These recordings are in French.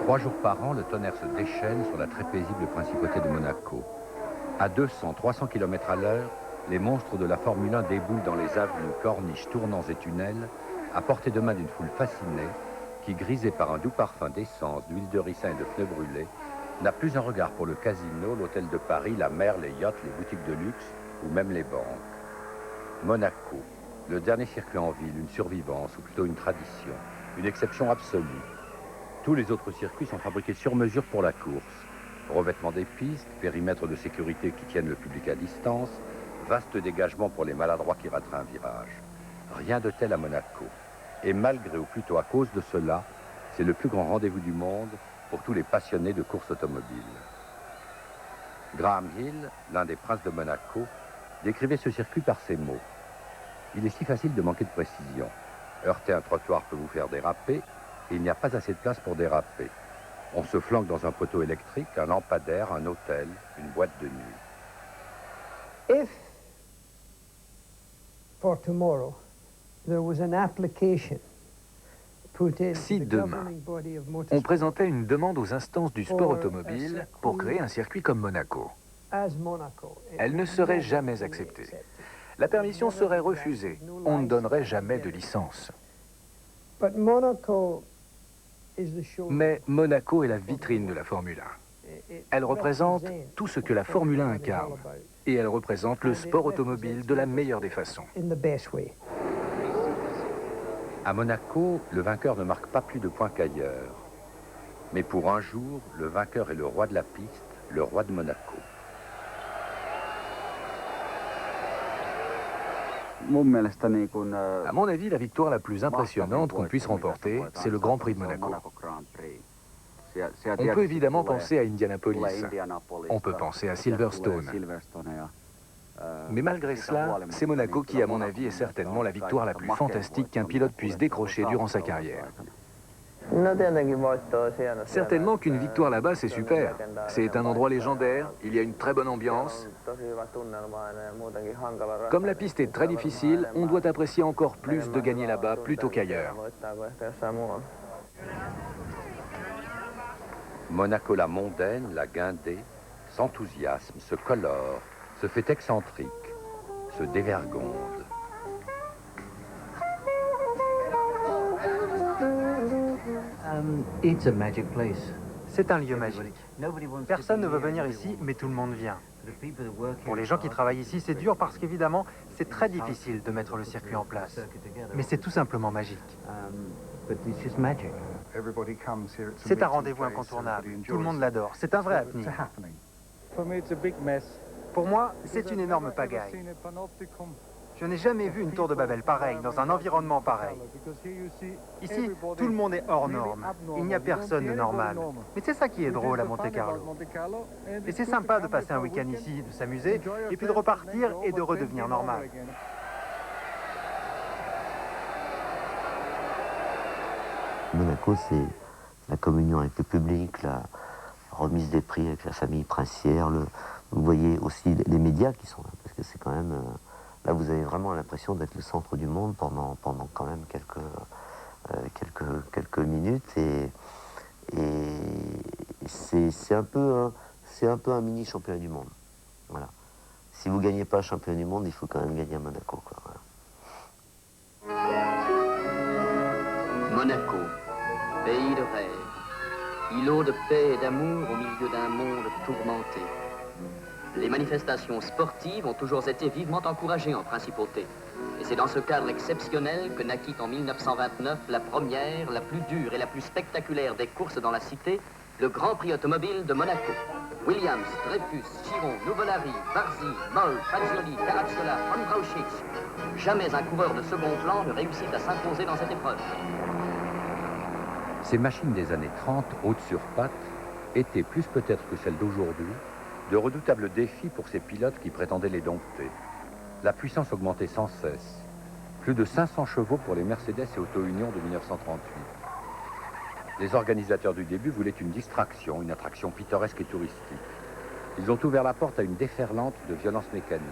3 jours par an, le tonnerre se déchaîne sur la très paisible principauté de Monaco. À 200-300 km à l'heure, les monstres de la Formule 1 déboulent dans les avenues, corniches, tournants et tunnels, à portée de main d'une foule fascinée qui, grisée par un doux parfum d'essence, d'huile de ricin et de pneus brûlés, n'a plus un regard pour le casino, l'hôtel de Paris, la mer, les yachts, les boutiques de luxe ou même les banques. Monaco, le dernier circuit en ville, une survivance ou plutôt une tradition, une exception absolue. Tous les autres circuits sont fabriqués sur mesure pour la course. Revêtement des pistes, périmètre de sécurité qui tiennent le public à distance, vaste dégagement pour les maladroits qui rateraient un virage. Rien de tel à Monaco. Et malgré, ou plutôt à cause de cela, c'est le plus grand rendez-vous du monde pour tous les passionnés de course automobile. Graham Hill, l'un des princes de Monaco, décrivait ce circuit par ces mots. Il est si facile de manquer de précision. Heurter un trottoir peut vous faire déraper, et il n'y a pas assez de place pour déraper. On se flanque dans un poteau électrique, un lampadaire, un hôtel, une boîte de nuit. If, for tomorrow, there was an application put in Si the demain, governing body of on motorsport présentait une demande aux instances du sport automobile pour créer un circuit comme Monaco, as Monaco, it elle ne would serait never jamais be acceptée. accepted. La permission serait refusée. On ne donnerait jamais de licence. But Monaco is the show. Mais Monaco est la vitrine de la Formule 1. Elle représente tout ce que la Formule 1 incarne. Et elle représente le sport automobile de la meilleure des façons. In the best way. À Monaco, le vainqueur ne marque pas plus de points qu'ailleurs. Mais pour un jour, le vainqueur est le roi de la piste, le roi de Monaco. À mon avis, la victoire la plus impressionnante qu'on puisse remporter, c'est le Grand Prix de Monaco. On peut évidemment penser à Indianapolis. On peut penser à Silverstone. Mais malgré cela, c'est Monaco qui, à mon avis, est certainement la victoire la plus fantastique qu'un pilote puisse décrocher durant sa carrière. Certainement qu'une victoire là-bas, c'est super. C'est un endroit légendaire, il y a une très bonne ambiance. Comme la piste est très difficile, on doit apprécier encore plus de gagner là-bas plutôt qu'ailleurs. Monaco la mondaine, la guindée, s'enthousiasme, se colore, se fait excentrique, se dévergonde. C'est un lieu magique. Personne ne veut venir ici, mais tout le monde vient. Pour les gens qui travaillent ici, c'est dur parce qu'évidemment, c'est très difficile de mettre le circuit en place. Mais c'est tout simplement magique. C'est un rendez-vous incontournable. Tout le monde l'adore. C'est un vrai happening. Pour moi, c'est une énorme pagaille. Je n'ai jamais vu une tour de Babel pareille, dans un environnement pareil. Ici, tout le monde est hors norme. Il n'y a personne de normal. Mais c'est ça qui est drôle à Monte-Carlo. Et c'est sympa de passer un week-end ici, de s'amuser, et puis de repartir et de redevenir normal. Monaco, c'est la communion avec le public, la remise des prix avec la famille princière. Vous voyez aussi les médias qui sont là, parce que c'est quand même... Là, vous avez vraiment l'impression d'être le centre du monde pendant quand même quelques minutes. Et c'est un peu un mini championnat du monde. Voilà. Si vous ne gagnez pas championnat du monde, il faut quand même gagner à Monaco, quoi. Voilà. Monaco, pays de rêve, îlot de paix et d'amour au milieu d'un monde tourmenté. Les manifestations sportives ont toujours été vivement encouragées en principauté. Et c'est dans ce cadre exceptionnel que naquit en 1929 la première, la plus dure et la plus spectaculaire des courses dans la cité, le Grand Prix automobile de Monaco. Williams, Dreyfus, Chiron, Nuvolari, Varzi, Moll, Fagioli, Caracciola, Von Brauchitsch. Jamais un coureur de second plan ne réussit à s'imposer dans cette épreuve. Ces machines des années 30, hautes sur pattes, étaient, plus peut-être que celles d'aujourd'hui, de redoutables défis pour ces pilotes qui prétendaient les dompter. La puissance augmentait sans cesse. Plus de 500 chevaux pour les Mercedes et Auto Union de 1938. Les organisateurs du début voulaient une distraction, une attraction pittoresque et touristique. Ils ont ouvert la porte à une déferlante de violence mécanique.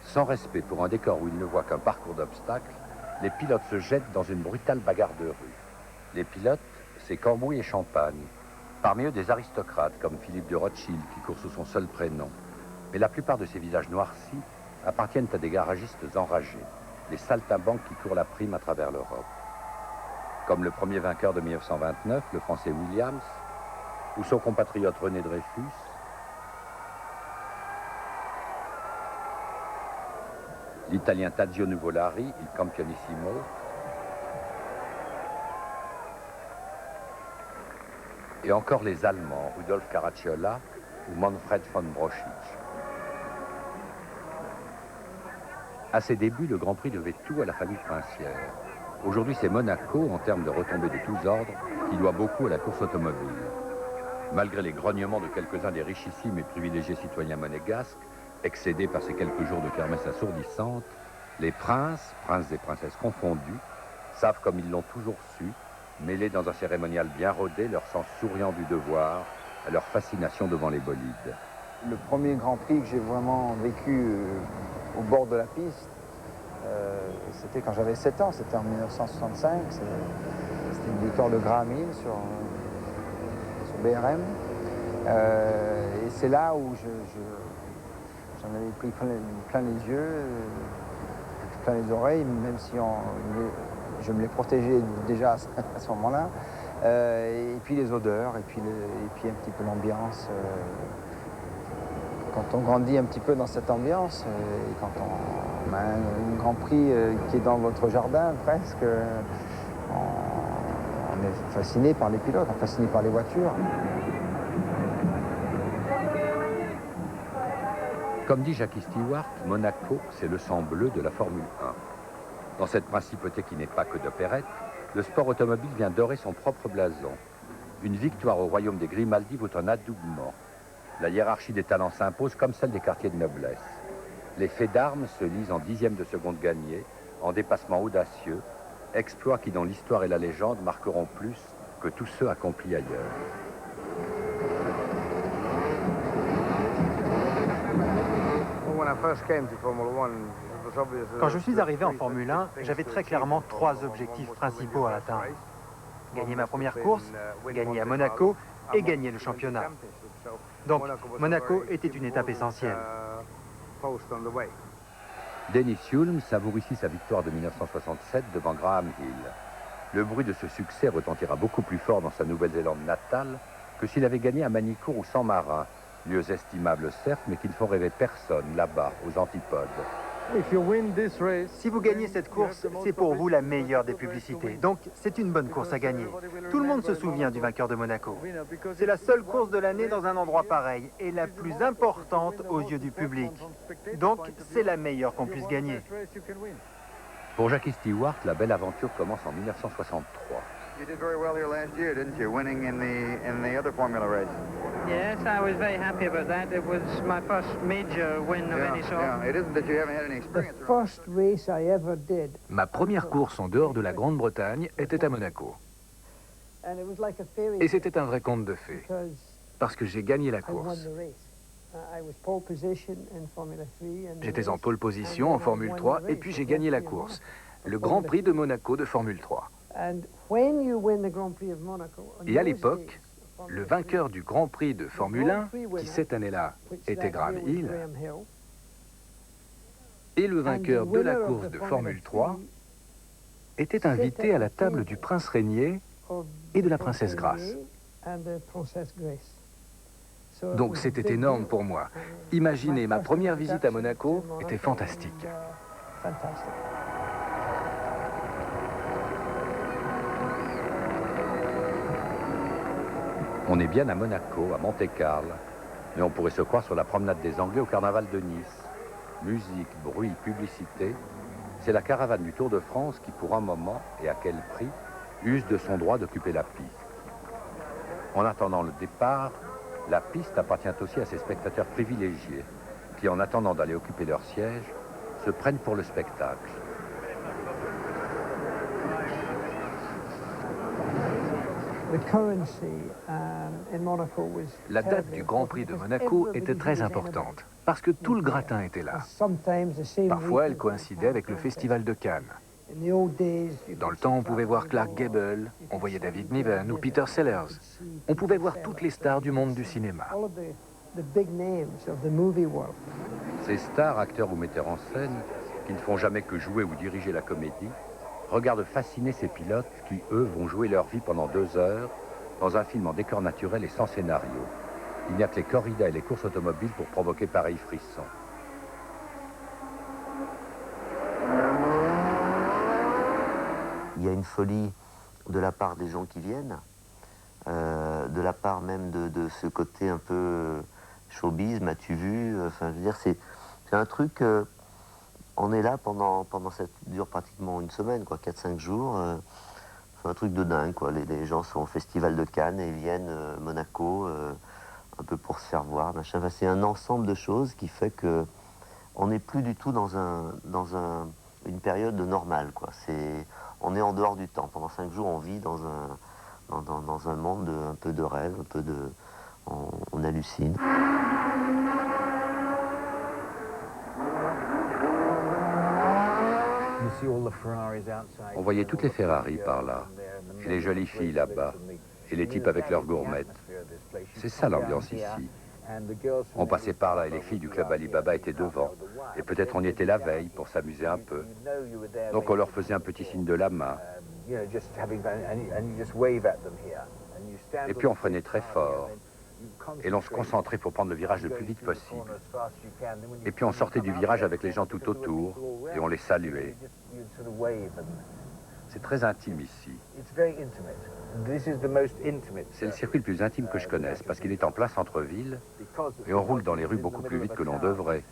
Sans respect pour un décor où ils ne voient qu'un parcours d'obstacles, les pilotes se jettent dans une brutale bagarre de rue. Les pilotes, c'est Cambrouis et Champagne. Parmi eux, des aristocrates comme Philippe de Rothschild qui court sous son seul prénom. Mais la plupart de ces visages noircis appartiennent à des garagistes enragés, des saltimbanques qui courent la prime à travers l'Europe. Comme le premier vainqueur de 1929, le Français Williams, ou son compatriote René Dreyfus, l'Italien Tadzio Nuvolari, il Campionissimo, et encore les Allemands, Rudolf Caracciola ou Manfred von Brochitsch. À ses débuts, le Grand Prix devait tout à la famille princière. Aujourd'hui, c'est Monaco, en termes de retombées de tous ordres, qui doit beaucoup à la course automobile. Malgré les grognements de quelques-uns des richissimes et privilégiés citoyens monégasques, excédés par ces quelques jours de kermesse assourdissante, les princes et princesses confondus, savent comme ils l'ont toujours su, mêler dans un cérémonial bien rodé leur sens souriant du devoir, à leur fascination devant les bolides. Le premier Grand Prix que j'ai vraiment vécu au bord de la piste, c'était quand j'avais 7 ans, c'était en 1965, c'était une victoire de Graham Hill sur BRM. Et c'est là où j'en avais pris plein les yeux, plein les oreilles, même si je me les protégeais déjà à ce moment-là. Et puis les odeurs, et puis un petit peu l'ambiance. Quand on grandit un petit peu dans cette ambiance, et quand on a un Grand Prix qui est dans votre jardin presque, on est fasciné par les pilotes, on est fasciné par les voitures. Comme dit Jackie Stewart, Monaco, c'est le sang bleu de la Formule 1. Dans cette principauté qui n'est pas que d'opérette, le sport automobile vient dorer son propre blason. Une victoire au royaume des Grimaldi vaut un adoubement. La hiérarchie des talents s'impose comme celle des quartiers de noblesse. Les faits d'armes se lisent en dixièmes de seconde gagnés, en dépassements audacieux, exploits qui dans l'histoire et la légende marqueront plus que tous ceux accomplis ailleurs. Quand je suis arrivé en Formule 1, j'avais très clairement 3 objectifs principaux à atteindre. Gagner ma première course, gagner à Monaco et gagner le championnat. Donc, Monaco était une étape essentielle. Dennis Hulme savoure ici sa victoire de 1967 devant Graham Hill. Le bruit de ce succès retentira beaucoup plus fort dans sa Nouvelle-Zélande natale que s'il avait gagné à Manicourt ou San Marin, lieux estimables certes, mais qui ne font rêver personne là-bas, aux antipodes. Si vous gagnez cette course, c'est pour vous la meilleure des publicités. Donc, c'est une bonne course à gagner. Tout le monde se souvient du vainqueur de Monaco. C'est la seule course de l'année dans un endroit pareil et la plus importante aux yeux du public. Donc, c'est la meilleure qu'on puisse gagner. Pour Jackie Stewart, la belle aventure commence en 1963. You did very well here last year, didn't you? Winning in the other Formula race. Yes, I was very happy about that. It was my first major win of any sort. Yeah, it isn't that you haven't had any The experience. first race I ever did. Ma première course en dehors de la Grande-Bretagne était à Monaco. And it was like a fairy Et c'était un vrai conte de fées, because parce que j'ai gagné la I won course. the race. I was pole position in Formula 3 and J'étais en pole position en Formule 3 et puis j'ai gagné la course. Le Grand Prix de Monaco de Formule 3. Et à l'époque, le vainqueur du Grand Prix de Formule 1, qui cette année-là était Graham Hill, et le vainqueur de la course de Formule 3 était invité à la table du prince régnier et de la princesse Grace. Donc c'était énorme pour moi. Imaginez, ma première visite à Monaco était fantastique. On est bien à Monaco, à Monte-Carlo, mais on pourrait se croire sur la promenade des Anglais au carnaval de Nice. Musique, bruit, publicité, c'est la caravane du Tour de France qui, pour un moment, et à quel prix, use de son droit d'occuper la piste. En attendant le départ, la piste appartient aussi à ces spectateurs privilégiés qui, en attendant d'aller occuper leur siège, se prennent pour le spectacle. La date du Grand Prix de Monaco était très importante, parce que tout le gratin était là. Parfois, elle coïncidait avec le Festival de Cannes. Dans le temps, on pouvait voir Clark Gable, on voyait David Niven ou Peter Sellers. On pouvait voir toutes les stars du monde du cinéma. Ces stars, acteurs ou metteurs en scène, qui ne font jamais que jouer ou diriger la comédie, regardent fascinés ces pilotes qui, eux, vont jouer leur vie pendant 2 heures dans un film en décor naturel et sans scénario. Il n'y a que les corridas et les courses automobiles pour provoquer pareil frisson. Il y a une folie de la part des gens qui viennent, de la part même de ce côté un peu showbiz, m'as-tu vu, enfin je veux dire c'est un truc, on est là pendant ça dure pratiquement une semaine, quoi, 4-5 jours, c'est un truc de dingue, quoi. Les gens sont au Festival de Cannes et ils viennent Monaco, un peu pour se faire voir, machin. Enfin, c'est un ensemble de choses qui fait que on n'est plus du tout dans une période normale, quoi. On est en dehors du temps. Pendant 5 jours, on vit dans un monde un peu de rêve, un peu de... On hallucine. On voyait toutes les Ferrari par là, et les jolies filles là-bas, et les types avec leurs gourmettes. C'est ça l'ambiance ici. On passait par là et les filles du club Alibaba étaient devant. Et peut-être on y était la veille pour s'amuser un peu. Donc on leur faisait un petit signe de la main. Et puis on freinait très fort. Et l'on se concentrait pour prendre le virage le plus vite possible. Et puis on sortait du virage avec les gens tout autour et on les saluait. C'est très intime ici. C'est le circuit le plus intime que je connaisse parce qu'il est en plein centre-ville et on roule dans les rues beaucoup plus vite que l'on devrait.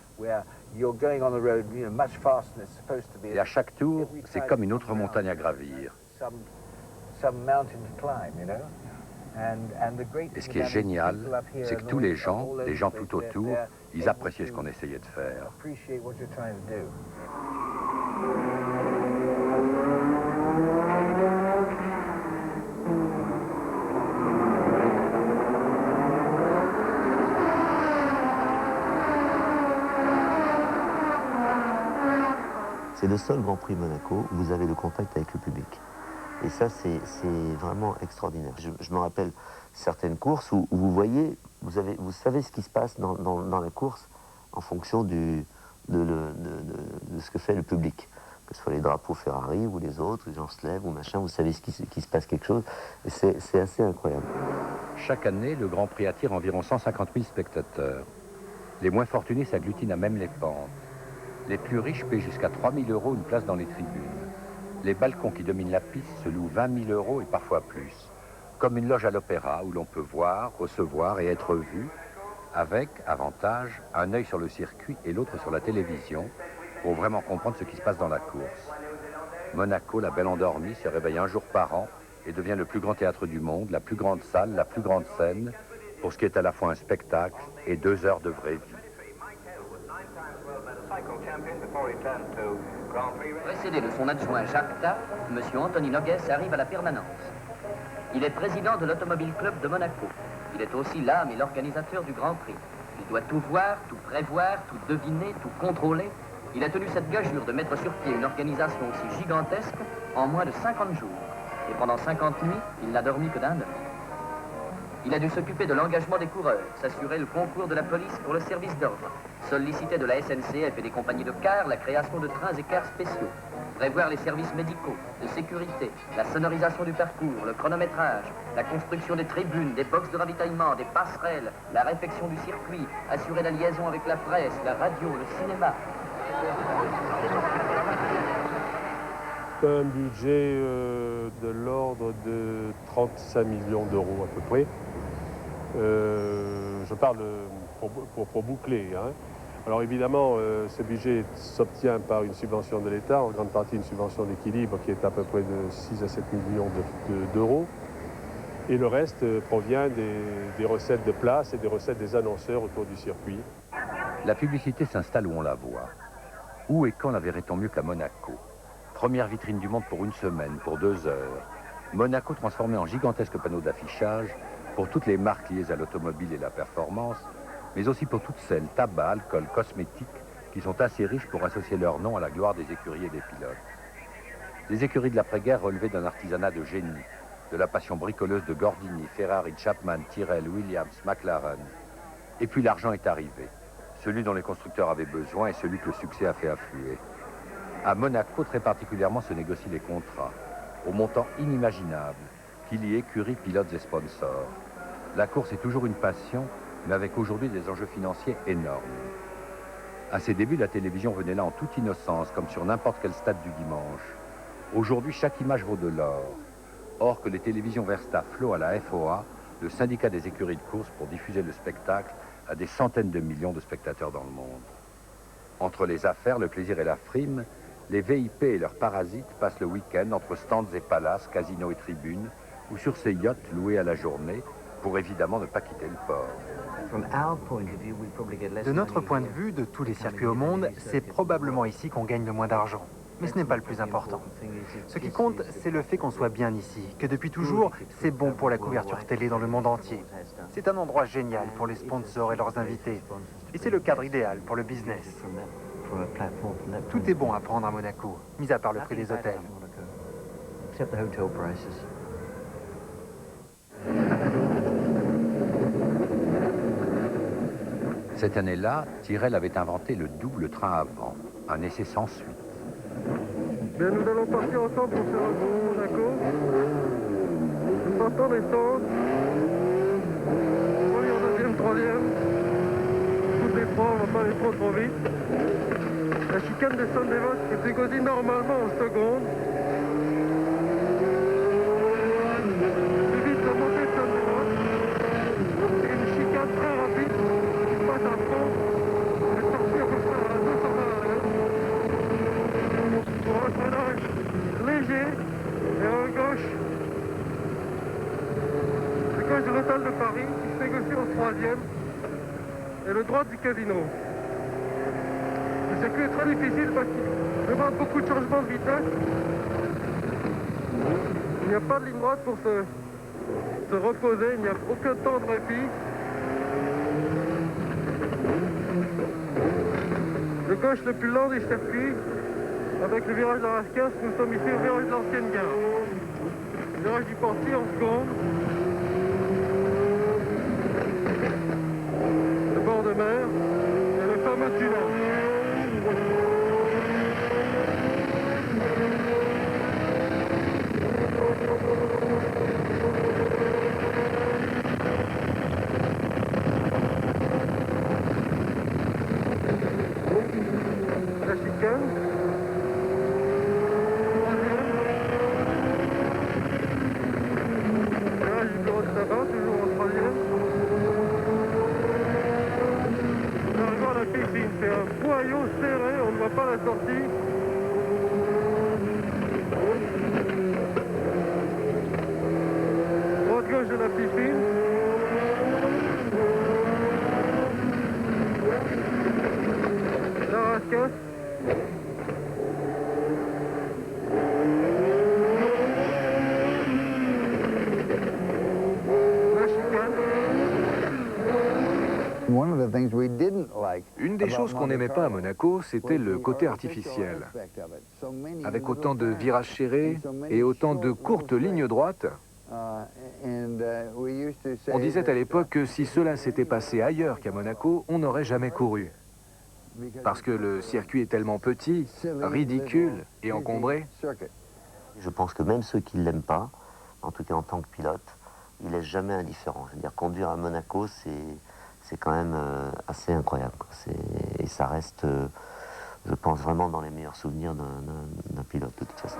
Et à chaque tour, c'est comme une autre montagne à gravir. Et ce qui est génial, c'est que tous les gens tout autour, ils appréciaient ce qu'on essayait de faire. C'est le seul Grand Prix Monaco où vous avez le contact avec le public. Et ça, c'est vraiment extraordinaire. Je me rappelle certaines courses où vous voyez, vous savez ce qui se passe dans la course en fonction de ce que fait le public. Que ce soit les drapeaux Ferrari ou les autres, les gens se lèvent ou machin, vous savez qu'il se passe quelque chose. Et c'est assez incroyable. Chaque année, le Grand Prix attire environ 150 000 spectateurs. Les moins fortunés s'agglutinent à même les pentes. Les plus riches paient jusqu'à 3 000 € une place dans les tribunes. Les balcons qui dominent la piste se louent 20 000 € et parfois plus. Comme une loge à l'opéra où l'on peut voir, recevoir et être vu, avec, avantage, un œil sur le circuit et l'autre sur la télévision, pour vraiment comprendre ce qui se passe dans la course. Monaco, la belle endormie, se réveille un jour par an et devient le plus grand théâtre du monde, la plus grande salle, la plus grande scène, pour ce qui est à la fois un spectacle et 2 heures de vraie vie. Précédé de son adjoint Jacques Taff, M. Anthony Nogues arrive à la permanence. Il est président de l'Automobile Club de Monaco. Il est aussi l'âme et l'organisateur du Grand Prix. Il doit tout voir, tout prévoir, tout deviner, tout contrôler. Il a tenu cette gageure de mettre sur pied une organisation aussi gigantesque en moins de 50 jours. Et pendant 50 nuits, il n'a dormi que d'un œil. Il a dû s'occuper de l'engagement des coureurs, s'assurer le concours de la police pour le service d'ordre, solliciter de la SNCF et des compagnies de cars la création de trains et cars spéciaux, prévoir les services médicaux, de sécurité, la sonorisation du parcours, le chronométrage, la construction des tribunes, des boxes de ravitaillement, des passerelles, la réfection du circuit, assurer la liaison avec la presse, la radio, le cinéma. Un budget de l'ordre de 35 millions d'euros à peu près. Je parle pour boucler. Hein. Alors évidemment, ce budget s'obtient par une subvention de l'État, en grande partie une subvention d'équilibre qui est à peu près de 6 à 7 millions d'euros. Et le reste provient des recettes de place et des recettes des annonceurs autour du circuit. La publicité s'installe où on la voit. Où et quand la verrait-on mieux qu'à Monaco? Première vitrine du monde pour une semaine, pour 2 heures. Monaco transformé en gigantesque panneau d'affichage pour toutes les marques liées à l'automobile et la performance, mais aussi pour toutes celles, tabac, alcool, cosmétiques, qui sont assez riches pour associer leur nom à la gloire des écuries et des pilotes. Les écuries de l'après-guerre relevaient d'un artisanat de génie, de la passion bricoleuse de Gordini, Ferrari, Chapman, Tyrrell, Williams, McLaren. Et puis l'argent est arrivé, celui dont les constructeurs avaient besoin et celui que le succès a fait affluer. À Monaco, très particulièrement, se négocient les contrats, au montant inimaginable, qui lie écuries, pilotes et sponsors. La course est toujours une passion, mais avec aujourd'hui des enjeux financiers énormes. À ses débuts, la télévision venait là en toute innocence, comme sur n'importe quel stade du dimanche. Aujourd'hui, chaque image vaut de l'or. Or que les télévisions versent à flot à la FOA, le syndicat des écuries de course, pour diffuser le spectacle à des centaines de millions de spectateurs dans le monde. Entre les affaires, le plaisir et la frime, les VIP et leurs parasites passent le week-end entre stands et palaces, casinos et tribunes, ou sur ces yachts loués à la journée, pour évidemment ne pas quitter le port. De notre point de vue, de tous les circuits au monde, c'est probablement ici qu'on gagne le moins d'argent. Mais ce n'est pas le plus important. Ce qui compte, c'est le fait qu'on soit bien ici, que depuis toujours, c'est bon pour la couverture télé dans le monde entier. C'est un endroit génial pour les sponsors et leurs invités. Et c'est le cadre idéal pour le business. Tout est bon à prendre à Monaco, mis à part le prix des hôtels. Cette année-là, Tyrrell avait inventé le double train à vent, un essai sans suite. Bien, nous allons partir ensemble pour faire un gros Monaco. Nous partons descendre. Premier, deuxième, troisième. Toutes les trois, on va pas aller trop vite. La chicane des Sandevas est négociée normalement en seconde. Plus vite la montée de Sandevas. C'est une chicane très rapide qui passe à fond. On est sorti à peu près à 220 à l'heure. Pour un freinage léger et à gauche. Le gauche de l'hôtel de Paris qui se négocie au troisième et le droit du casino. Le circuit est très difficile parce qu'il demande beaucoup de changements de vitesse. Il n'y a pas de ligne droite pour se reposer, il n'y a aucun temps de répit. Le gauche le plus lent du circuit, avec le virage de la Rascasse, nous sommes ici au virage de l'ancienne gare. Le virage du Portier en seconde. Le bord de mer et le fameux tunnel. La chicane. Là, du bureau de tabac, toujours en troisième. On arrive à la piscine, c'est un boyau serré, on ne voit pas la sortie. Droite-gauche de la piscine. La Rascasse. Une des choses qu'on n'aimait pas à Monaco, c'était le côté artificiel. Avec autant de virages serrés et autant de courtes lignes droites, on disait à l'époque que si cela s'était passé ailleurs qu'à Monaco, on n'aurait jamais couru. Parce que le circuit est tellement petit, ridicule et encombré. Je pense que même ceux qui ne l'aiment pas, en tout cas en tant que pilote, ils ne laissent jamais indifférent. Je veux dire, conduire à Monaco, c'est quand même assez incroyable, quoi. Et ça reste, je pense, vraiment dans les meilleurs souvenirs d'un pilote, de toute façon.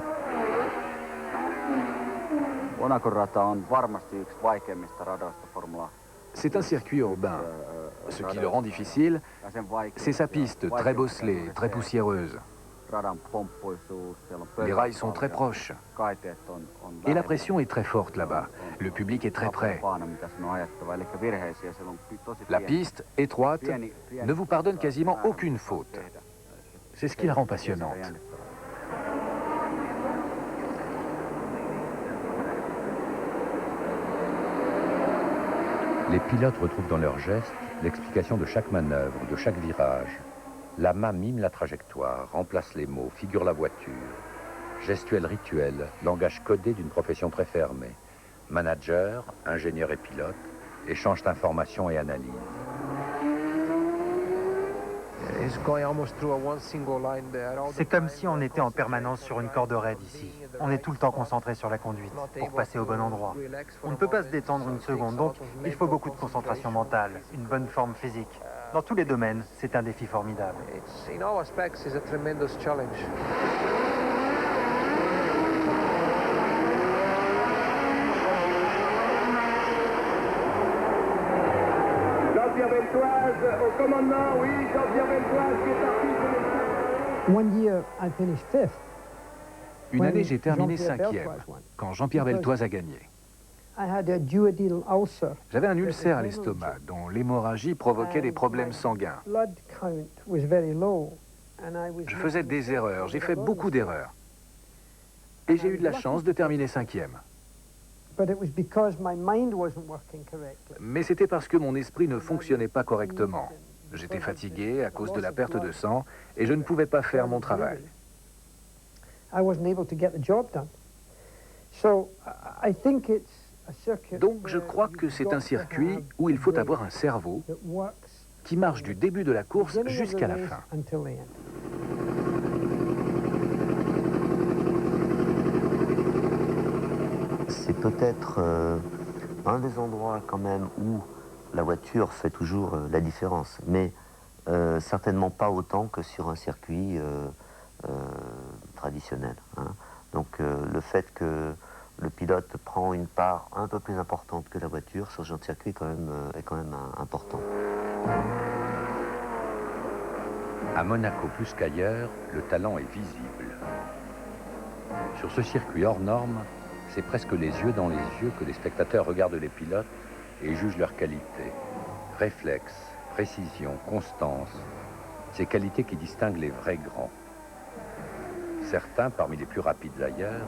C'est un circuit urbain. Ce qui le rend difficile, c'est sa piste très bosselée, très poussiéreuse. Les rails sont très proches. Et la pression est très forte là-bas. Le public est très près. La piste, étroite, ne vous pardonne quasiment aucune faute. C'est ce qui la rend passionnante. Les pilotes retrouvent dans leurs gestes l'explication de chaque manœuvre, de chaque virage. La main mime la trajectoire, remplace les mots, figure la voiture. Gestuel rituel, langage codé d'une profession très fermée. Manager, ingénieur et pilote, échangent d'informations et analyses. C'est comme si on était en permanence sur une corde raide ici. On est tout le temps concentré sur la conduite pour passer au bon endroit. On ne peut pas se détendre une seconde, donc il faut beaucoup de concentration mentale, une bonne forme physique. Dans tous les domaines, c'est un défi formidable. Jean-Pierre Beltoise au commandement, oui, Jean-Pierre Beltoise qui est parti. One year I finished fifth. Une année, j'ai terminé 5e, quand Jean-Pierre Beltoise a gagné. I had a duodenal ulcer. J'avais un ulcère à l'estomac, dont l'hémorragie provoquait des problèmes sanguins. Blood count was very low, and I was Je faisais des erreurs, j'ai fait beaucoup d'erreurs. Et j'ai eu de la chance de terminer 5e. But it was because my mind wasn't working correctly. Mais c'était parce que mon esprit ne fonctionnait pas correctement. J'étais fatigué à cause de la perte de sang et je ne pouvais pas faire mon travail. I wasn't able to get the job done. So I think it's a circuit. Donc je crois que c'est un circuit où il faut avoir un cerveau that works qui marche du début de la course beginning of the jusqu'à la race fin. until the end. C'est peut-être un des endroits quand même où la voiture fait toujours la différence, mais certainement pas autant que sur un circuit traditionnel, hein. Donc le fait que le pilote prend une part un peu plus importante que la voiture sur ce genre de circuit est quand même important. À Monaco plus qu'ailleurs, le talent est visible. Sur ce circuit hors norme, c'est presque les yeux dans les yeux que les spectateurs regardent les pilotes et jugent leur qualité. Réflexe, précision, constance, ces qualités qui distinguent les vrais grands. Certains, parmi les plus rapides d'ailleurs,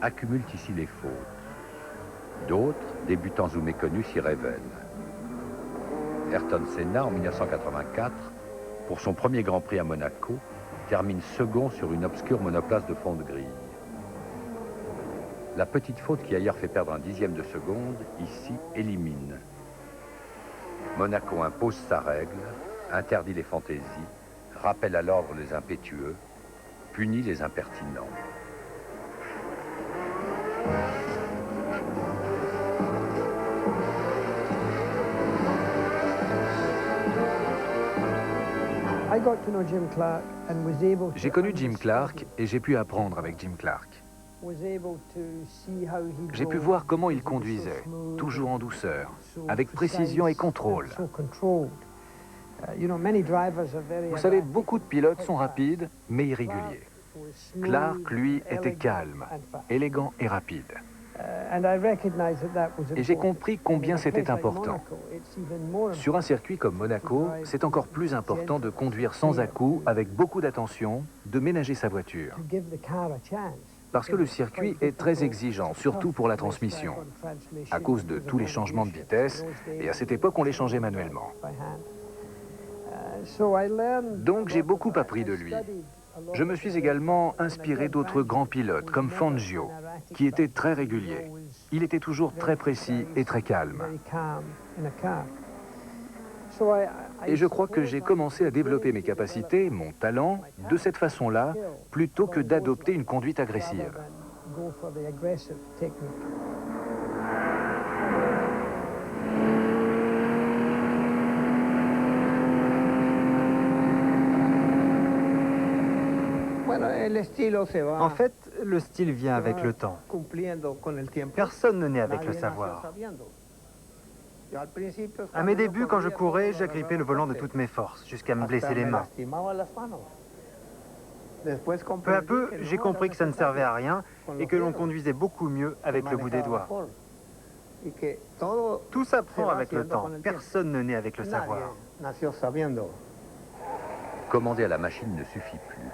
accumulent ici les fautes. D'autres, débutants ou méconnus, s'y révèlent. Ayrton Senna, en 1984, pour son premier Grand Prix à Monaco, termine second sur une obscure monoplace de fond de grille. La petite faute qui ailleurs fait perdre un dixième de seconde, ici, élimine. Monaco impose sa règle, interdit les fantaisies, rappelle à l'ordre les impétueux, punit les impertinents. J'ai connu Jim Clark et j'ai pu apprendre avec Jim Clark. J'ai pu voir comment il conduisait, toujours en douceur, avec précision et contrôle. Vous savez, beaucoup de pilotes sont rapides, mais irréguliers. Clark, lui, était calme, élégant et rapide. Et j'ai compris combien c'était important. Sur un circuit comme Monaco, c'est encore plus important de conduire sans à-coups, avec beaucoup d'attention, de ménager sa voiture. Parce que le circuit est très exigeant, surtout pour la transmission, à cause de tous les changements de vitesse, et à cette époque, on les changeait manuellement. Donc j'ai beaucoup appris de lui. Je me suis également inspiré d'autres grands pilotes, comme Fangio, qui était très régulier. Il était toujours très précis et très calme. Et je crois que j'ai commencé à développer mes capacités, mon talent, de cette façon-là, plutôt que d'adopter une conduite agressive. En fait, le style vient avec le temps. Personne ne naît avec le savoir. À mes débuts, quand je courais, j'agrippais le volant de toutes mes forces, jusqu'à me blesser les mains. Peu à peu, j'ai compris que ça ne servait à rien et que l'on conduisait beaucoup mieux avec le bout des doigts. Tout s'apprend avec le temps. Personne ne naît avec le savoir. Commander à la machine ne suffit plus.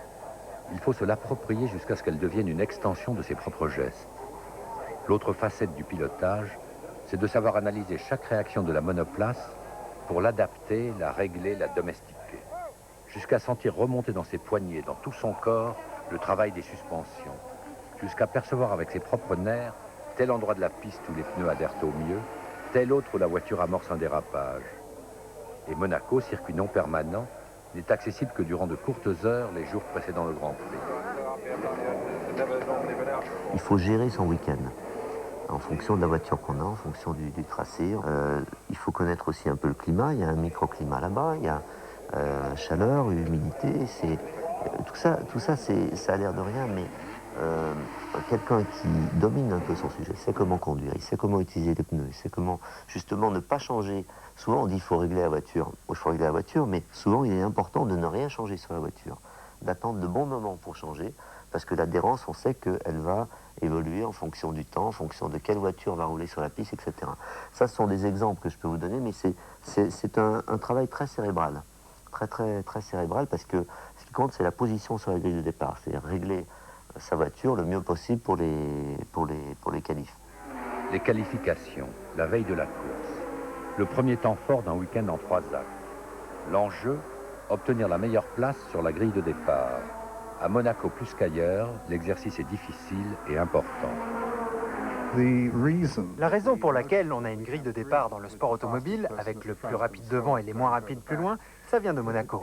Il faut se l'approprier jusqu'à ce qu'elle devienne une extension de ses propres gestes. L'autre facette du pilotage, c'est de savoir analyser chaque réaction de la monoplace pour l'adapter, la régler, la domestiquer, jusqu'à sentir remonter dans ses poignets, dans tout son corps, le travail des suspensions, jusqu'à percevoir avec ses propres nerfs tel endroit de la piste où les pneus adhèrent au mieux, tel autre où la voiture amorce un dérapage. Et Monaco, circuit non permanent, n'est accessible que durant de courtes heures les jours précédant le Grand Prix. Il faut gérer son week-end en fonction de la voiture qu'on a, en fonction du tracé. Il faut connaître aussi un peu le climat. Il y a un microclimat là-bas, il y a chaleur, humidité. Tout ça, ça a l'air de rien, mais quelqu'un qui domine un peu son sujet, il sait comment conduire, il sait comment utiliser les pneus, il sait comment justement ne pas changer. Souvent on dit qu'il faut régler la voiture. Il faut régler la voiture, mais souvent il est important de ne rien changer sur la voiture, d'attendre de bons moments pour changer, parce que l'adhérence, on sait qu'elle va évoluer en fonction du temps, en fonction de quelle voiture va rouler sur la piste, etc. Ça, ce sont des exemples que je peux vous donner, mais c'est un travail très cérébral, très cérébral, parce que ce qui compte, c'est la position sur la grille de départ, c'est-à-dire régler sa voiture le mieux possible pour les qualifs. Les qualifications, la veille de la course. Le premier temps fort d'un week-end en 3 actes. L'enjeu, obtenir la meilleure place sur la grille de départ. À Monaco plus qu'ailleurs, l'exercice est difficile et important. La raison pour laquelle on a une grille de départ dans le sport automobile, avec le plus rapide devant et les moins rapides plus loin, ça vient de Monaco.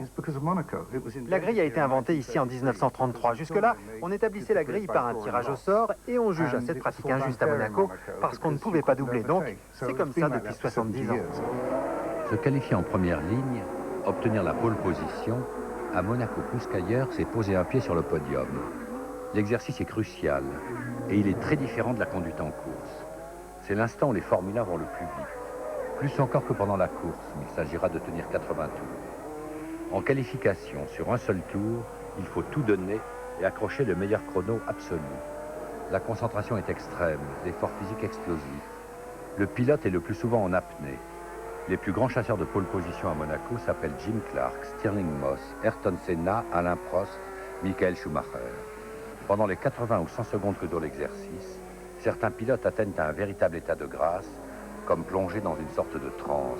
La grille a été inventée ici en 1933. Jusque-là, on établissait la grille par un tirage au sort et on jugea cette pratique injuste à Monaco parce qu'on ne pouvait pas doubler. Donc, c'est comme ça depuis 70 ans. Se qualifier en première ligne, obtenir la pole position, à Monaco plus qu'ailleurs, c'est poser un pied sur le podium. L'exercice est crucial et il est très différent de la conduite en course. C'est l'instant où les Formule 1 vont le plus vite. Plus encore que pendant la course, où il s'agira de tenir 80 tours. En qualification, sur un seul tour, il faut tout donner et accrocher le meilleur chrono absolu. La concentration est extrême, l'effort physique explosif. Le pilote est le plus souvent en apnée. Les plus grands chasseurs de pole position à Monaco s'appellent Jim Clark, Stirling Moss, Ayrton Senna, Alain Prost, Michael Schumacher. Pendant les 80 ou 100 secondes que dure l'exercice, certains pilotes atteignent à un véritable état de grâce, comme plongés dans une sorte de transe.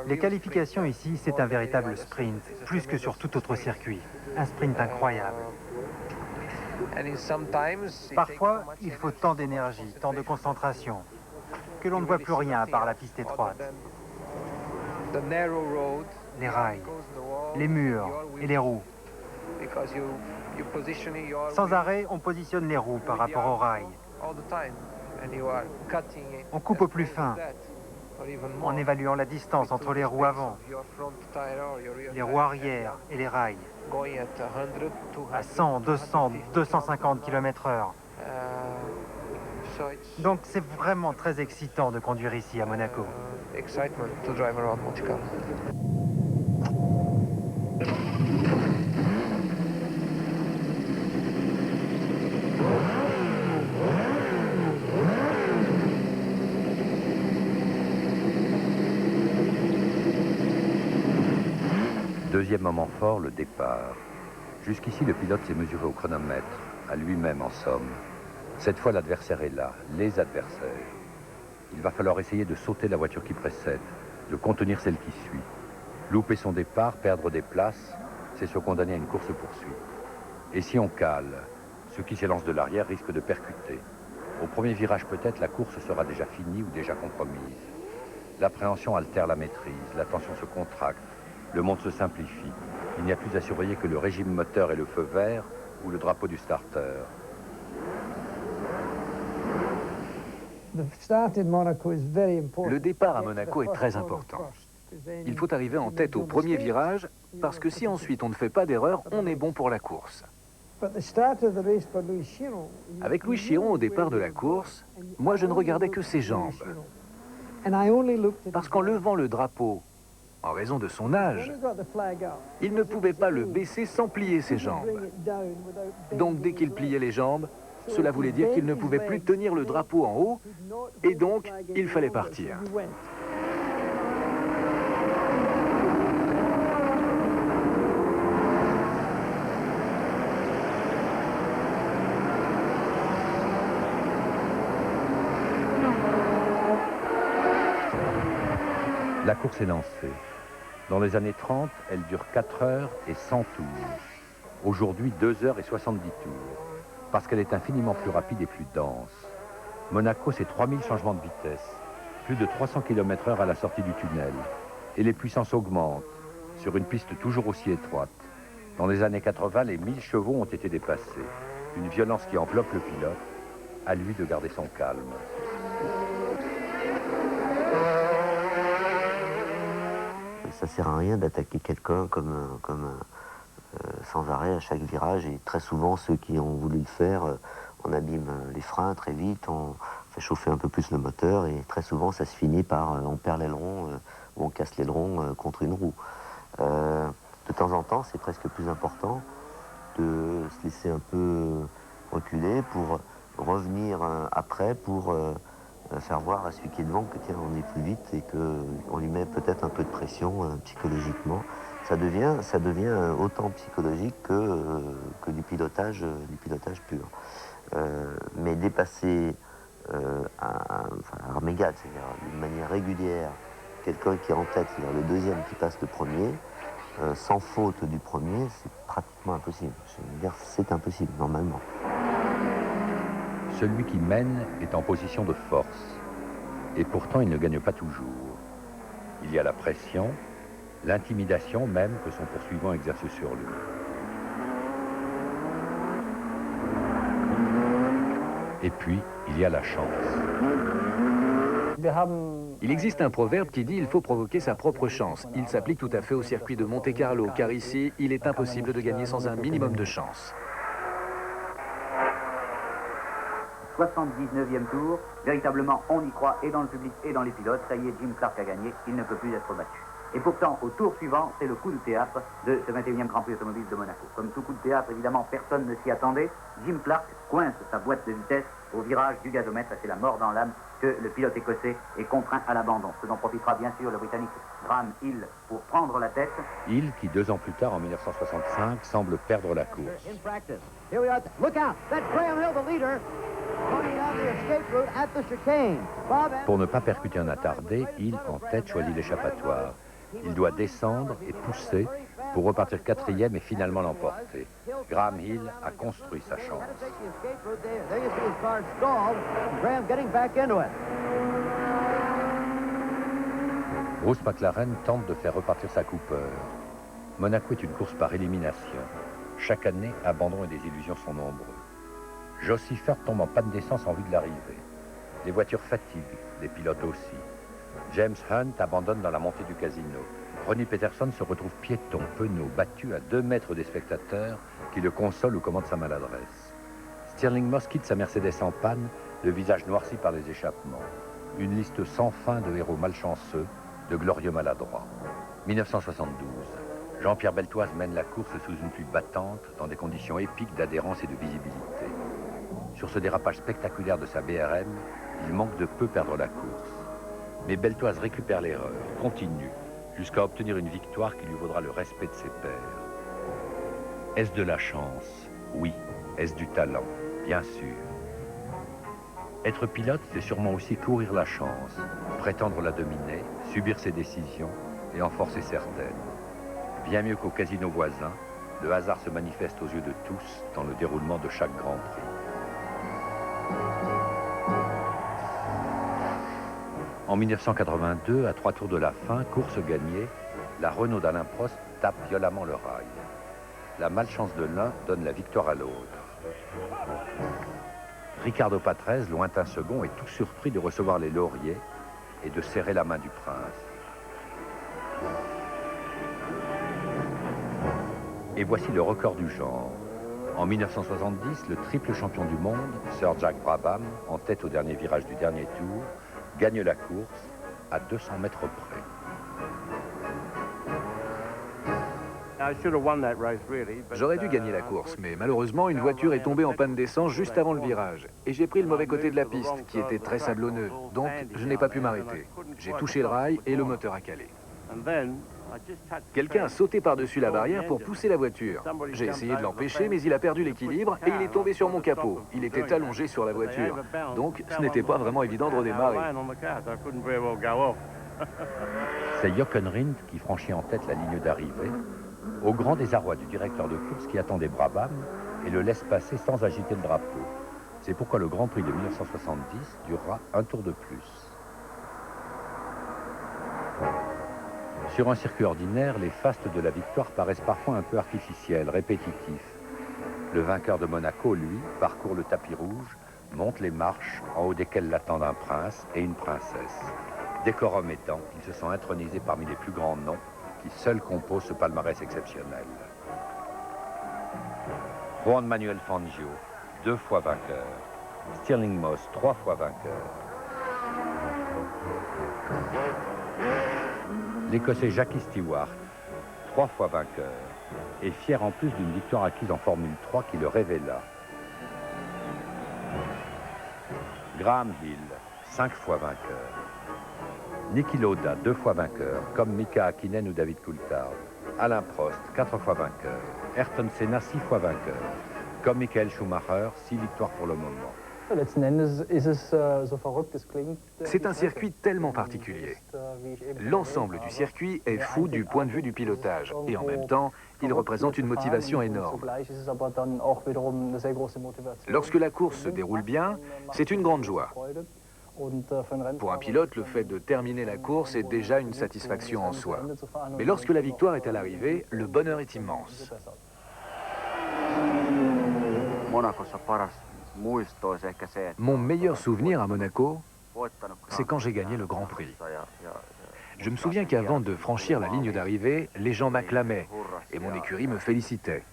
Les qualifications ici, c'est un véritable sprint, plus que sur tout autre circuit. Un sprint incroyable. Parfois, il faut tant d'énergie, tant de concentration, que l'on ne voit plus rien à part la piste étroite. Les rails, les murs et les roues. Sans arrêt, on positionne les roues par rapport aux rails. On coupe au plus fin, en évaluant la distance entre les roues avant, les roues arrière et les rails, à 100, 200, 250 km/h. Donc c'est vraiment très excitant de conduire ici à Monaco. Deuxième moment fort, le départ. Jusqu'ici, le pilote s'est mesuré au chronomètre, à lui-même en somme. Cette fois, l'adversaire est là, les adversaires. Il va falloir essayer de sauter la voiture qui précède, de contenir celle qui suit. Louper son départ, perdre des places, c'est se condamner à une course-poursuite. Et si on cale, ceux qui s'élancent de l'arrière risquent de percuter. Au premier virage peut-être, la course sera déjà finie ou déjà compromise. L'appréhension altère la maîtrise, la tension se contracte, le monde se simplifie. Il n'y a plus à surveiller que le régime moteur et le feu vert ou le drapeau du starter. Le départ à Monaco est très important. Il faut arriver en tête au premier virage, parce que si ensuite on ne fait pas d'erreur, on est bon pour la course. Avec Louis Chiron au départ de la course, moi je ne regardais que ses jambes. Parce qu'en levant le drapeau, en raison de son âge, il ne pouvait pas le baisser sans plier ses jambes. Donc dès qu'il pliait les jambes, cela voulait dire qu'il ne pouvait plus tenir le drapeau en haut, et donc il fallait partir. La course est lancée. Dans les années 30, elle dure 4 heures et 100 tours. Aujourd'hui, 2h70 tours, parce qu'elle est infiniment plus rapide et plus dense. Monaco, c'est 3000 changements de vitesse, plus de 300 km/h à la sortie du tunnel. Et les puissances augmentent, sur une piste toujours aussi étroite. Dans les années 80, les 1000 chevaux ont été dépassés. Une violence qui enveloppe le pilote, à lui de garder son calme. Ça ne sert à rien d'attaquer quelqu'un sans arrêt à chaque virage. Et très souvent, ceux qui ont voulu le faire, on abîme les freins très vite, on fait chauffer un peu plus le moteur. Et très souvent, ça se finit par on perd l'aileron ou on casse l'aileron contre une roue. De temps en temps, c'est presque plus important de se laisser un peu reculer pour revenir après pour faire voir à celui qui est devant que tiens, on est plus vite et qu'on lui met peut-être un peu de pression psychologiquement. Ça devient autant psychologique que du pilotage pur. Mais dépasser à armes égales, c'est-à-dire d'une manière régulière, quelqu'un qui est en tête, c'est-à-dire le deuxième qui passe le premier, sans faute du premier, c'est pratiquement impossible. Je veux dire, c'est impossible, normalement. Celui qui mène est en position de force. Et pourtant, il ne gagne pas toujours. Il y a la pression, l'intimidation même que son poursuivant exerce sur lui. Et puis, il y a la chance. Il existe un proverbe qui dit « il faut provoquer sa propre chance ». Il s'applique tout à fait au circuit de Monte-Carlo, car ici, il est impossible de gagner sans un minimum de chance. 79e tour, véritablement on y croit et dans le public et dans les pilotes, ça y est, Jim Clark a gagné, il ne peut plus être battu. Et pourtant, au tour suivant, c'est le coup de théâtre de ce 21e Grand Prix automobile de Monaco. Comme tout coup de théâtre, évidemment, personne ne s'y attendait. Jim Clark coince sa boîte de vitesse au virage du gazomètre, c'est la mort dans l'âme que le pilote écossais est contraint à l'abandon. Ce dont profitera bien sûr le Britannique Graham Hill pour prendre la tête. Hill qui, 2 ans plus tard, en 1965, semble perdre la course. Pour ne pas percuter un attardé, Hill, en tête, choisit l'échappatoire. Il doit descendre et pousser pour repartir 4e et finalement l'emporter. Graham Hill a construit sa chance. Bruce McLaren tente de faire repartir sa Cooper. Monaco est une course par élimination. Chaque année, abandon et désillusions sont nombreux. Joe Seifert tombe en panne d'essence en vue de l'arrivée. Les voitures fatiguent, les pilotes aussi. James Hunt abandonne dans la montée du casino. Ronnie Peterson se retrouve piéton, penaud, battu à 2 mètres des spectateurs qui le consolent ou commandent sa maladresse. Stirling Moss quitte sa Mercedes en panne, le visage noirci par les échappements. Une liste sans fin de héros malchanceux, de glorieux maladroits. 1972. Jean-Pierre Beltoise mène la course sous une pluie battante, dans des conditions épiques d'adhérence et de visibilité. Sur ce dérapage spectaculaire de sa BRM, il manque de peu perdre la course. Mais Beltoise récupère l'erreur, continue, jusqu'à obtenir une victoire qui lui vaudra le respect de ses pairs. Est-ce de la chance? Oui. Est-ce du talent? Bien sûr. Être pilote, c'est sûrement aussi courir la chance, prétendre la dominer, subir ses décisions et en forcer certaines. Bien mieux qu'au casino voisin, le hasard se manifeste aux yeux de tous dans le déroulement de chaque Grand Prix. En 1982, à 3 tours de la fin, course gagnée, la Renault d'Alain Prost tape violemment le rail. La malchance de l'un donne la victoire à l'autre. Ricardo Patrese, lointain second, est tout surpris de recevoir les lauriers et de serrer la main du prince. Et voici le record du genre. En 1970, le triple champion du monde, Sir Jack Brabham, en tête au dernier virage du dernier tour, gagne la course à 200 mètres près. J'aurais dû gagner la course, mais malheureusement, une voiture est tombée en panne d'essence juste avant le virage. Et j'ai pris le mauvais côté de la piste, qui était très sablonneux. Donc, je n'ai pas pu m'arrêter. J'ai touché le rail et le moteur a calé. Quelqu'un a sauté par-dessus la barrière pour pousser la voiture. J'ai essayé de l'empêcher, mais il a perdu l'équilibre et il est tombé sur mon capot. Il était allongé sur la voiture. Donc, ce n'était pas vraiment évident de redémarrer. C'est Jochen Rindt qui franchit en tête la ligne d'arrivée, au grand désarroi du directeur de course qui attendait Brabham et le laisse passer sans agiter le drapeau. C'est pourquoi le Grand Prix de 1970 durera un tour de plus. Sur un circuit ordinaire, les fastes de la victoire paraissent parfois un peu artificiels, répétitifs. Le vainqueur de Monaco, lui, parcourt le tapis rouge, monte les marches en haut desquelles l'attendent un prince et une princesse. Décorum étant, il se sent intronisé parmi les plus grands noms qui seuls composent ce palmarès exceptionnel. Juan Manuel Fangio, 2 fois vainqueur. Stirling Moss, 3 fois vainqueur. L'Écossais Jackie Stewart, 3 fois vainqueur, et fier en plus d'une victoire acquise en Formule 3 qui le révéla. Graham Hill, 5 fois vainqueur. Niki Lauda, 2 fois vainqueur, comme Mika Hakkinen ou David Coulthard. Alain Prost, 4 fois vainqueur. Ayrton Senna, 6 fois vainqueur, comme Michael Schumacher, 6 victoires pour le moment. C'est un circuit tellement particulier. L'ensemble du circuit est fou du point de vue du pilotage et en même temps, il représente une motivation énorme. Lorsque la course se déroule bien, c'est une grande joie. Pour un pilote, le fait de terminer la course est déjà une satisfaction en soi. Mais lorsque la victoire est à l'arrivée, le bonheur est immense. Mon meilleur souvenir à Monaco, c'est quand j'ai gagné le Grand Prix. Je me souviens qu'avant de franchir la ligne d'arrivée, les gens m'acclamaient et mon écurie me félicitait.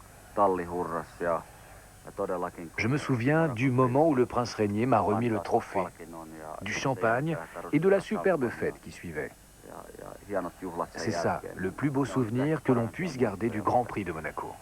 Je me souviens du moment où le prince Régnier m'a remis le trophée, du champagne et de la superbe fête qui suivait. C'est ça, le plus beau souvenir que l'on puisse garder du Grand Prix de Monaco.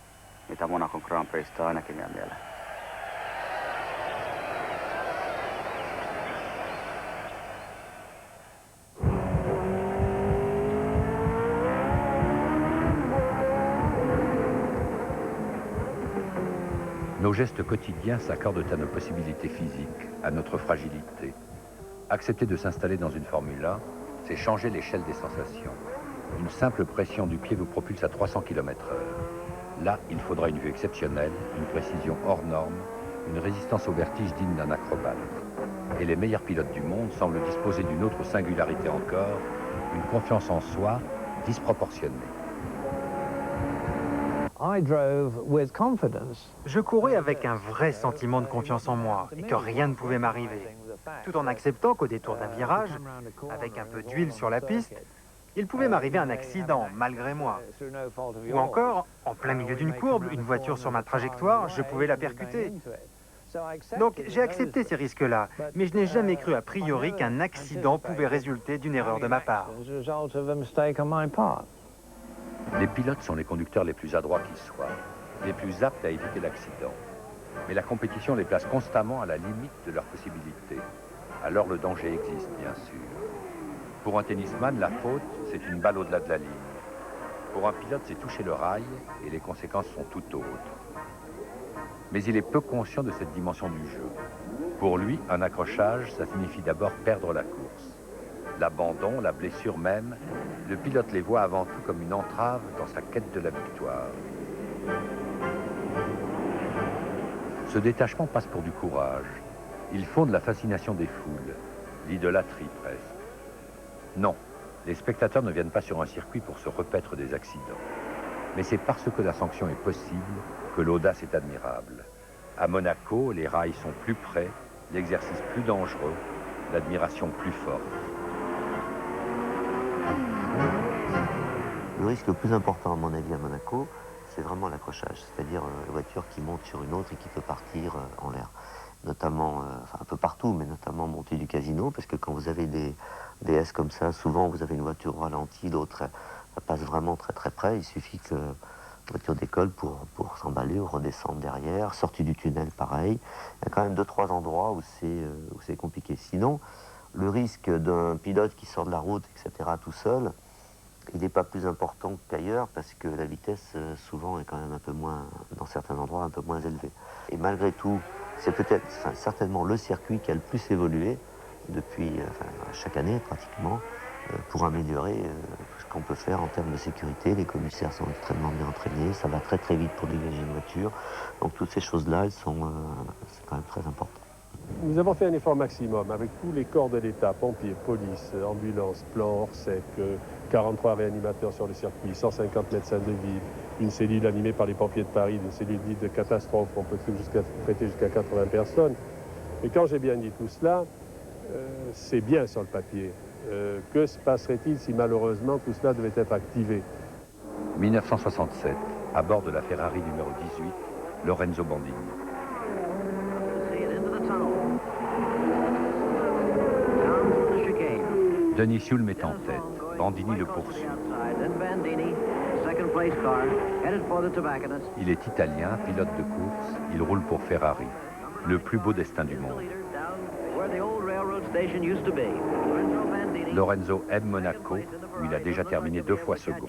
Nos gestes quotidiens s'accordent à nos possibilités physiques, à notre fragilité. Accepter de s'installer dans une Formule 1, c'est changer l'échelle des sensations. Une simple pression du pied vous propulse à 300 km/h. Là, il faudra une vue exceptionnelle, une précision hors norme, une résistance au vertige digne d'un acrobate. Et les meilleurs pilotes du monde semblent disposer d'une autre singularité encore, une confiance en soi disproportionnée. Je courais avec un vrai sentiment de confiance en moi et que rien ne pouvait m'arriver, tout en acceptant qu'au détour d'un virage, avec un peu d'huile sur la piste, il pouvait m'arriver un accident malgré moi. Ou encore, en plein milieu d'une courbe, une voiture sur ma trajectoire, je pouvais la percuter. Donc j'ai accepté ces risques-là, mais je n'ai jamais cru a priori qu'un accident pouvait résulter d'une erreur de ma part. Les pilotes sont les conducteurs les plus adroits qui soient, les plus aptes à éviter l'accident. Mais la compétition les place constamment à la limite de leurs possibilités. Alors le danger existe, bien sûr. Pour un tennisman, la faute, c'est une balle au-delà de la ligne. Pour un pilote, c'est toucher le rail et les conséquences sont tout autres. Mais il est peu conscient de cette dimension du jeu. Pour lui, un accrochage, ça signifie d'abord perdre la course. L'abandon, la blessure même, le pilote les voit avant tout comme une entrave dans sa quête de la victoire. Ce détachement passe pour du courage. Il fonde la fascination des foules, l'idolâtrie presque. Non, les spectateurs ne viennent pas sur un circuit pour se repaître des accidents. Mais c'est parce que la sanction est possible que l'audace est admirable. À Monaco, les rails sont plus près, l'exercice plus dangereux, l'admiration plus forte. Le risque le plus important, à mon avis, à Monaco, c'est vraiment l'accrochage, c'est-à-dire la voiture qui monte sur une autre et qui peut partir en l'air. Notamment, enfin un peu partout, mais notamment monter du casino, parce que quand vous avez des S comme ça, souvent vous avez une voiture ralentie, l'autre passe vraiment très très près. Il suffit que la voiture décolle pour s'emballer ou redescendre derrière. Sortie du tunnel, pareil. Il y a quand même 2-3 endroits où c'est compliqué. Sinon, le risque d'un pilote qui sort de la route, etc., tout seul, il n'est pas plus important qu'ailleurs parce que la vitesse, souvent, est quand même un peu moins, dans certains endroits, un peu moins élevée. Et malgré tout, c'est peut-être, certainement le circuit qui a le plus évolué depuis chaque année pratiquement. pour améliorer ce qu'on peut faire en termes de sécurité. Les commissaires sont extrêmement bien entraînés, ça va très très vite pour dégager une voiture. Donc toutes ces choses-là, c'est quand même très important. Nous avons fait un effort maximum avec tous les corps de l'État, pompiers, police, ambulance, plan Orsec, 43 réanimateurs sur le circuit, 150 médecins de ville, une cellule animée par les pompiers de Paris, une cellule dite de catastrophe, on peut traiter jusqu'à 80 personnes. Et quand j'ai bien dit tout cela, c'est bien sur le papier. Que se passerait-il si malheureusement tout cela devait être activé? 1967, à bord de la Ferrari numéro 18, Lorenzo Bandini. Denis Sioule met en tête. Bandini le poursuit. Il est italien, pilote de course. Il roule pour Ferrari. Le plus beau destin du monde. Lorenzo aime Monaco, où il a déjà terminé 2 fois second.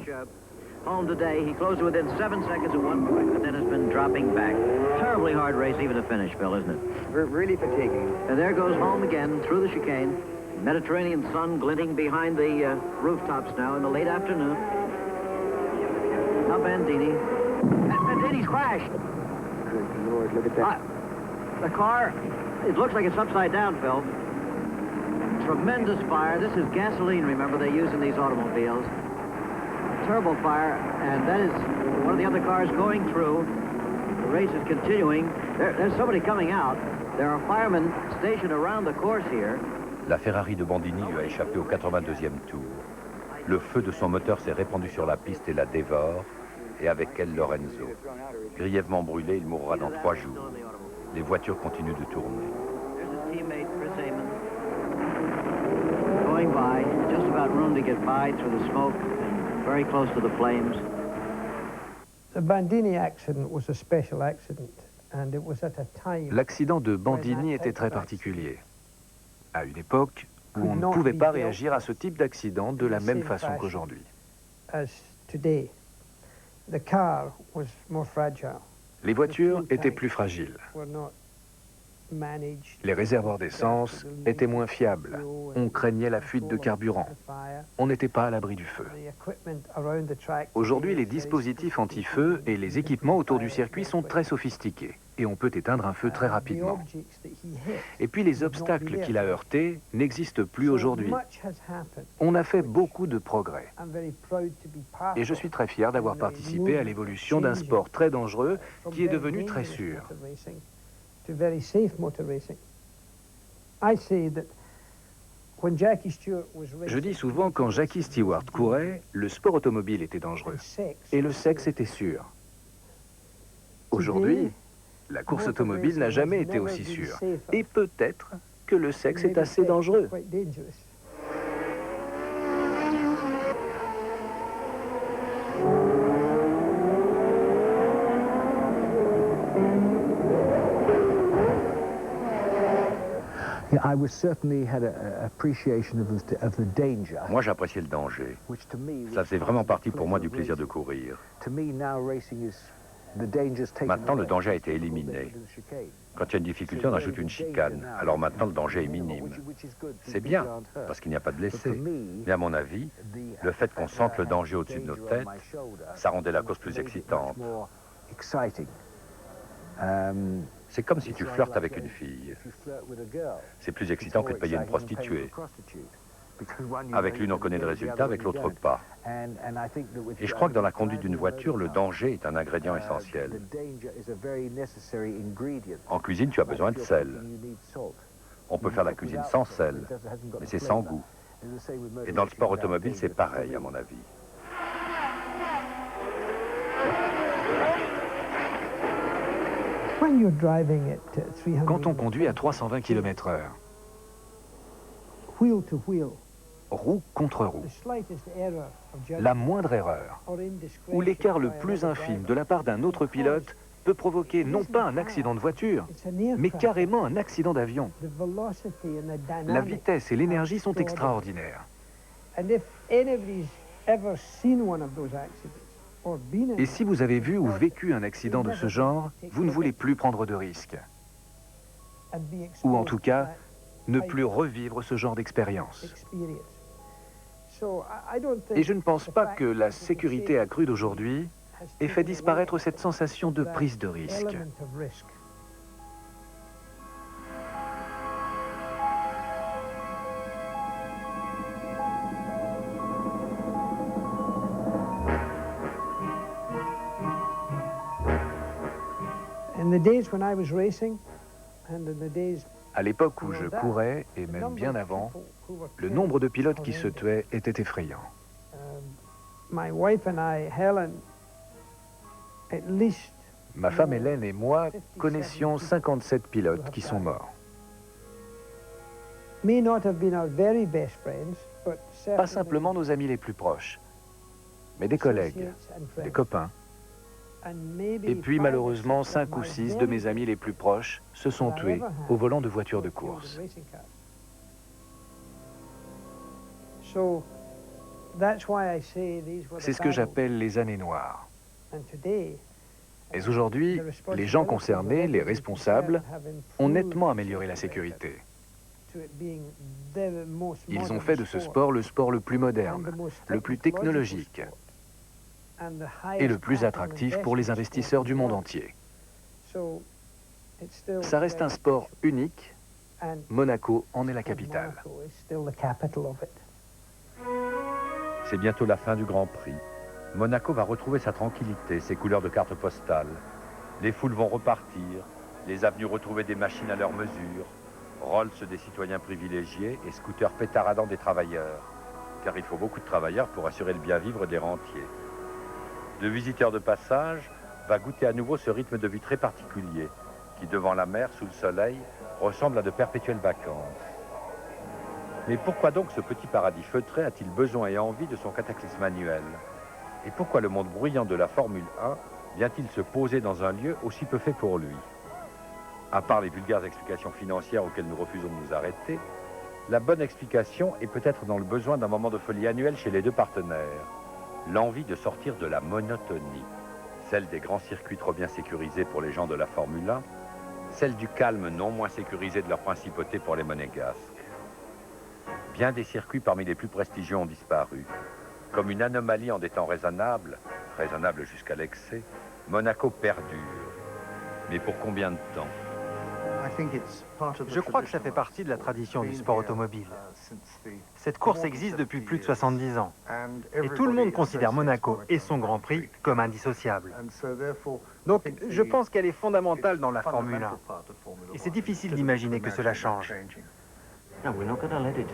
Home today, he closed within 7 seconds at one point, but then has been dropping back. Terribly hard race even to finish, Bill, isn't it? Really fatiguing. And there goes home again through the chicane. Mediterranean sun glinting behind the rooftops now in the late afternoon. Now Bandini. Bandini's crashed. Good Lord, look at that. The car, it looks like it's upside down, Phil. Tremendous fire. This is gasoline, remember, they use in these automobiles. Terrible fire, and that is one of the other cars going through. The race is continuing. There's somebody coming out. There are firemen stationed around the course here. La Ferrari de Bandini lui a échappé au 82e tour. Le feu de son moteur s'est répandu sur la piste et la dévore, et avec elle Lorenzo. Grièvement brûlé, il mourra dans 3 jours. Les voitures continuent de tourner. Going by, just about room to get by through the smoke, very close to the flames. The Bandini accident was a special accident, and it was at a time. L'accident de Bandini était très particulier. À une époque où on ne pouvait pas réagir à ce type d'accident de la même façon qu'aujourd'hui. Les voitures étaient plus fragiles. Les réservoirs d'essence étaient moins fiables. On craignait la fuite de carburant. On n'était pas à l'abri du feu. Aujourd'hui, les dispositifs anti-feu et les équipements autour du circuit sont très sophistiqués et on peut éteindre un feu très rapidement. Et puis les obstacles qu'il a heurtés n'existent plus aujourd'hui. On a fait beaucoup de progrès. Et je suis très fier d'avoir participé à l'évolution d'un sport très dangereux qui est devenu très sûr. Je dis souvent, quand Jackie Stewart courait, le sport automobile était dangereux et le sexe était sûr. Aujourd'hui, la course automobile n'a jamais été aussi sûre. Et peut-être que le sexe est assez dangereux. Moi, j'appréciais le danger. Ça faisait vraiment partie pour moi du plaisir de courir. Maintenant, le danger a été éliminé. Quand il y a une difficulté, on ajoute une chicane. Alors maintenant, le danger est minime. C'est bien, parce qu'il n'y a pas de blessés. Mais à mon avis, le fait qu'on sente le danger au-dessus de nos têtes, ça rendait la course plus excitante. C'est comme si tu flirtes avec une fille. C'est plus excitant que de payer une prostituée. Avec l'une, on connaît le résultat, avec l'autre, pas. Et je crois que dans la conduite d'une voiture, le danger est un ingrédient essentiel. En cuisine, tu as besoin de sel. On peut faire la cuisine sans sel, mais c'est sans goût. Et dans le sport automobile, c'est pareil, à mon avis. Quand on conduit à 320 km/h, roue contre roue, la moindre erreur ou l'écart le plus infime de la part d'un autre pilote peut provoquer non pas un accident de voiture, mais carrément un accident d'avion. La vitesse et l'énergie sont extraordinaires. Et si vous avez vu ou vécu un accident de ce genre, vous ne voulez plus prendre de risques. Ou en tout cas, ne plus revivre ce genre d'expérience. Et je ne pense pas que la sécurité accrue d'aujourd'hui ait fait disparaître cette sensation de prise de risque. À l'époque où je courais, et même bien avant, le nombre de pilotes qui se tuaient était effrayant. Ma femme Hélène et moi connaissions 57 pilotes qui sont morts. Pas simplement nos amis les plus proches, mais des collègues, des copains. Et puis malheureusement, 5 ou 6 de mes amis les plus proches se sont tués au volant de voitures de course. C'est ce que j'appelle les années noires. Et aujourd'hui, les gens concernés, les responsables, ont nettement amélioré la sécurité. Ils ont fait de ce sport le sport le plus moderne, le plus technologique et le plus attractif pour les investisseurs du monde entier. Ça reste un sport unique. Monaco en est la capitale. C'est bientôt la fin du Grand Prix. Monaco va retrouver sa tranquillité, ses couleurs de carte postale. Les foules vont repartir, les avenues retrouver des machines à leur mesure, Rolls des citoyens privilégiés et scooters pétaradants des travailleurs. Car il faut beaucoup de travailleurs pour assurer le bien-vivre des rentiers. Le visiteur de passage va goûter à nouveau ce rythme de vie très particulier, qui devant la mer, sous le soleil, ressemble à de perpétuelles vacances. Mais pourquoi donc ce petit paradis feutré a-t-il besoin et envie de son cataclysme annuel? Et pourquoi le monde bruyant de la Formule 1 vient-il se poser dans un lieu aussi peu fait pour lui? À part les vulgaires explications financières auxquelles nous refusons de nous arrêter, la bonne explication est peut-être dans le besoin d'un moment de folie annuel chez les deux partenaires. L'envie de sortir de la monotonie, celle des grands circuits trop bien sécurisés pour les gens de la Formule 1, celle du calme non moins sécurisé de leur principauté pour les monégasques. Bien des circuits parmi les plus prestigieux ont disparu. Comme une anomalie en des temps raisonnables jusqu'à l'excès, Monaco perdure. Mais pour combien de temps? Je crois que ça fait partie de la tradition du sport automobile. Cette course existe depuis plus de 70 ans. Et tout le monde considère Monaco et son Grand Prix comme indissociables. Donc, je pense qu'elle est fondamentale dans la Formule 1. Et c'est difficile d'imaginer que cela change.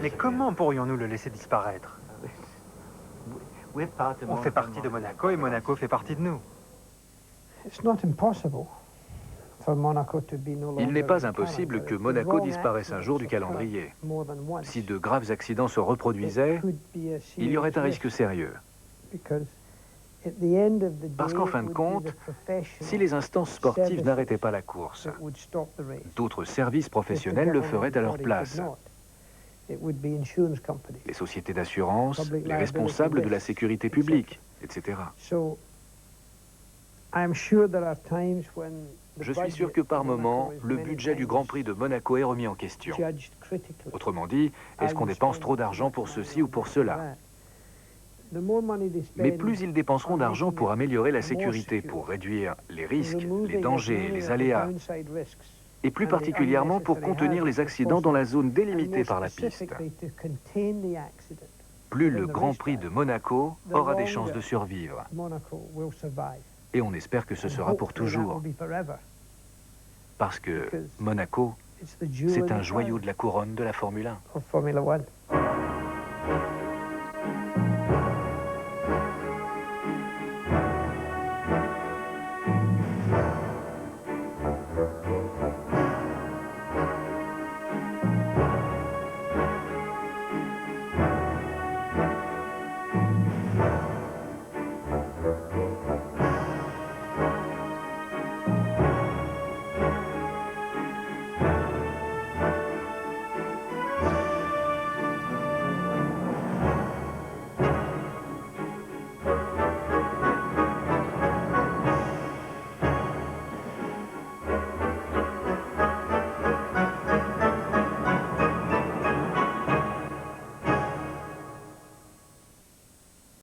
Mais comment pourrions-nous le laisser disparaître? On fait partie de Monaco et Monaco fait partie de nous. Il n'est pas impossible que Monaco disparaisse un jour du calendrier. Si de graves accidents se reproduisaient, il y aurait un risque sérieux. Parce qu'en fin de compte, si les instances sportives n'arrêtaient pas la course, d'autres services professionnels le feraient à leur place. Les sociétés d'assurance, les responsables de la sécurité publique, etc. Je suis sûr que par moment, le budget du Grand Prix de Monaco est remis en question. Autrement dit, est-ce qu'on dépense trop d'argent pour ceci ou pour cela? Mais plus ils dépenseront d'argent pour améliorer la sécurité, pour réduire les risques, les dangers, les aléas, et plus particulièrement pour contenir les accidents dans la zone délimitée par la piste, plus le Grand Prix de Monaco aura des chances de survivre. Et on espère que ce sera pour toujours. Parce que Monaco, c'est un joyau de la couronne de la Formule 1.